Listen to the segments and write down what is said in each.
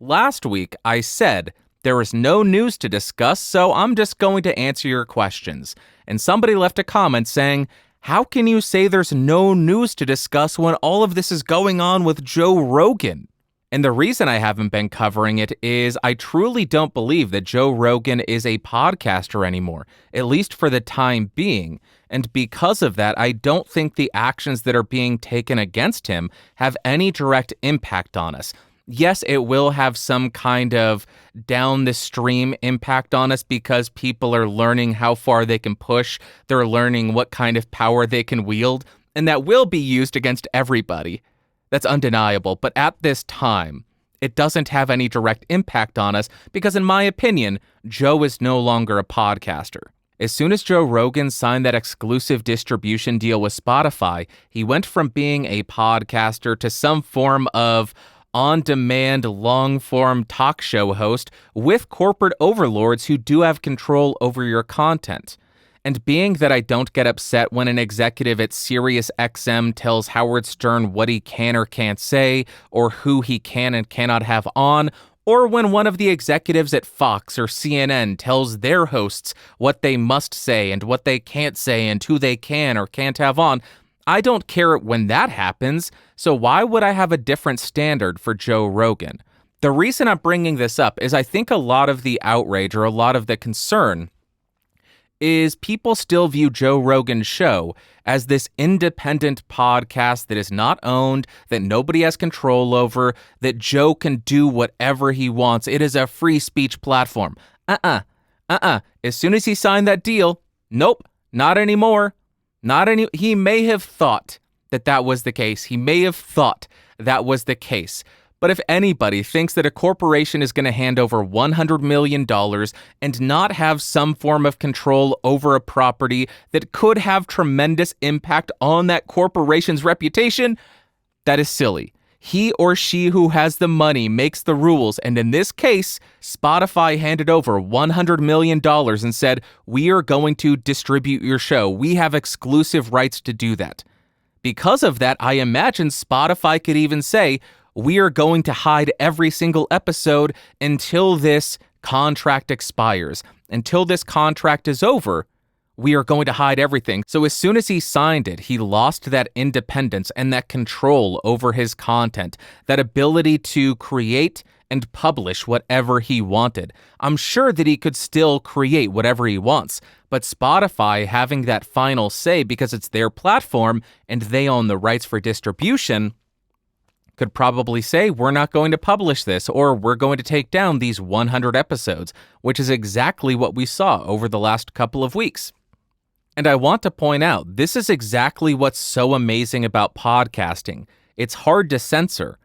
Last week, I said there is no news to discuss, so I'm just going to answer your questions. And somebody left a comment saying, how can you say there's no news to discuss when all of this is going on with Joe Rogan? And the reason I haven't been covering it is I truly don't believe that Joe Rogan is a podcaster anymore, at least for the time being. And because of that, I don't think the actions that are being taken against him have any direct impact on us. Yes, it will have some kind of down the stream impact on us because people are learning how far they can push. They're learning what kind of power they can wield, and that will be used against everybody. That's undeniable. But at this time, it doesn't have any direct impact on us because, in my opinion, Joe is no longer a podcaster. As soon as Joe Rogan signed that exclusive distribution deal with Spotify, he went from being a podcaster to some form of on-demand, long-form talk show host with corporate overlords who do have control over your content. And being that I don't get upset when an executive at SiriusXM tells Howard Stern what he can or can't say, or who he can and cannot have on, or when one of the executives at Fox or CNN tells their hosts what they must say and what they can't say and who they can or can't have on, I don't care when that happens, so why would I have a different standard for Joe Rogan? The reason I'm bringing this up is I think a lot of the outrage or a lot of the concern is people still view Joe Rogan's show as this independent podcast that is not owned, that nobody has control over, that Joe can do whatever he wants. It is a free speech platform. As soon as he signed that deal, nope, not anymore. He may have thought that was the case. He may have thought that was the case. But if anybody thinks that a corporation is going to hand over $100 million and not have some form of control over a property that could have tremendous impact on that corporation's reputation, that is silly. He or she who has the money makes the rules, and in this case, Spotify handed over $100 million and said, we are going to distribute your show. We have exclusive rights to do that. Because of that, I imagine Spotify could even say, we are going to hide every single episode until this contract expires. Until this contract is over, we are going to hide everything. So as soon as he signed it, he lost that independence and that control over his content, that ability to create and publish whatever he wanted. I'm sure that he could still create whatever he wants, but Spotify having that final say because it's their platform and they own the rights for distribution could probably say, we're not going to publish this, or we're going to take down these 100 episodes, which is exactly what we saw over the last couple of weeks. And I want to point out, this is exactly what's so amazing about podcasting. It's hard to censor.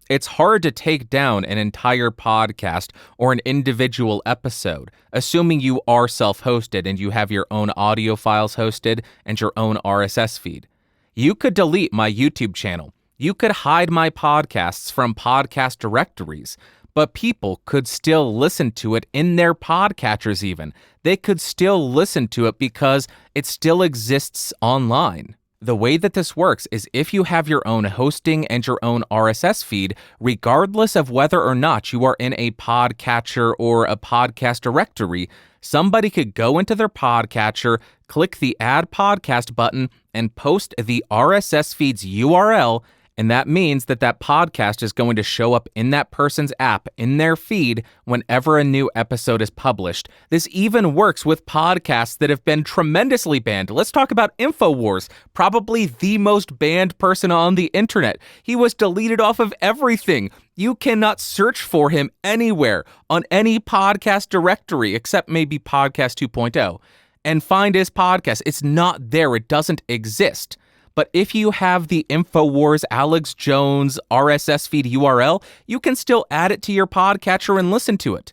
It's hard to take down an entire podcast or an individual episode, assuming you are self-hosted and you have your own audio files hosted and your own RSS feed. You could delete my YouTube channel. You could hide my podcasts from podcast directories, but people could still listen to it in their podcatchers even. They could still listen to it because it still exists online. The way that this works is if you have your own hosting and your own RSS feed, regardless of whether or not you are in a podcatcher or a podcast directory, somebody could go into their podcatcher, click the Add Podcast button, and post the RSS feed's URL, and that means that that podcast is going to show up in that person's app, in their feed, whenever a new episode is published. This even works with podcasts that have been tremendously banned. Let's talk about InfoWars, probably the most banned person on the internet. He was deleted off of everything. You cannot search for him anywhere on any podcast directory, except maybe Podcast 2.0, and find his podcast. It's not there. It doesn't exist. But if you have the InfoWars Alex Jones RSS feed URL, you can still add it to your podcatcher and listen to it.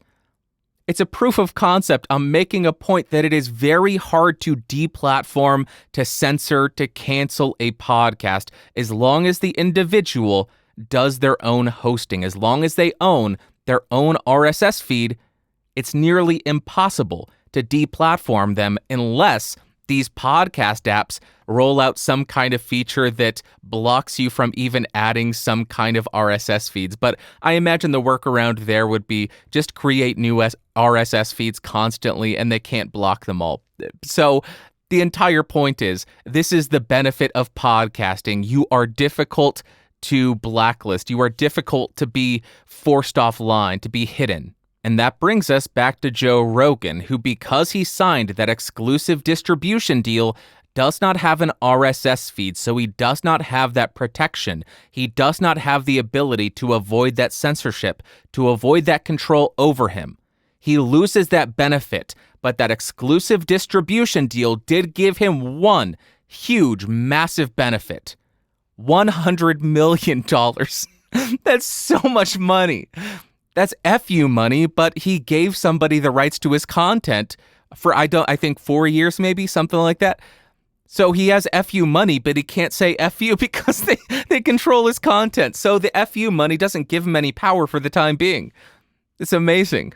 It's a proof of concept. I'm making a point that it is very hard to deplatform, to censor, to cancel a podcast as long as the individual does their own hosting. As long as they own their own RSS feed, it's nearly impossible to deplatform them unless these podcast apps roll out some kind of feature that blocks you from even adding some kind of RSS feeds. But I imagine the workaround there would be just create new RSS feeds constantly, and they can't block them all. So the entire point is, this is the benefit of podcasting. You are difficult to blacklist. You are difficult to be forced offline, to be hidden. And that brings us back to Joe Rogan, who, because he signed that exclusive distribution deal, does not have an RSS feed, so he does not have that protection. He does not have the ability to avoid that censorship, to avoid that control over him. He loses that benefit, but that exclusive distribution deal did give him one huge, massive benefit. $100 million. That's so much money. That's FU money, but he gave somebody the rights to his content for, I think 4 years, maybe, something like that. So he has FU money, but he can't say FU because they control his content. So the FU money doesn't give him any power for the time being. It's amazing.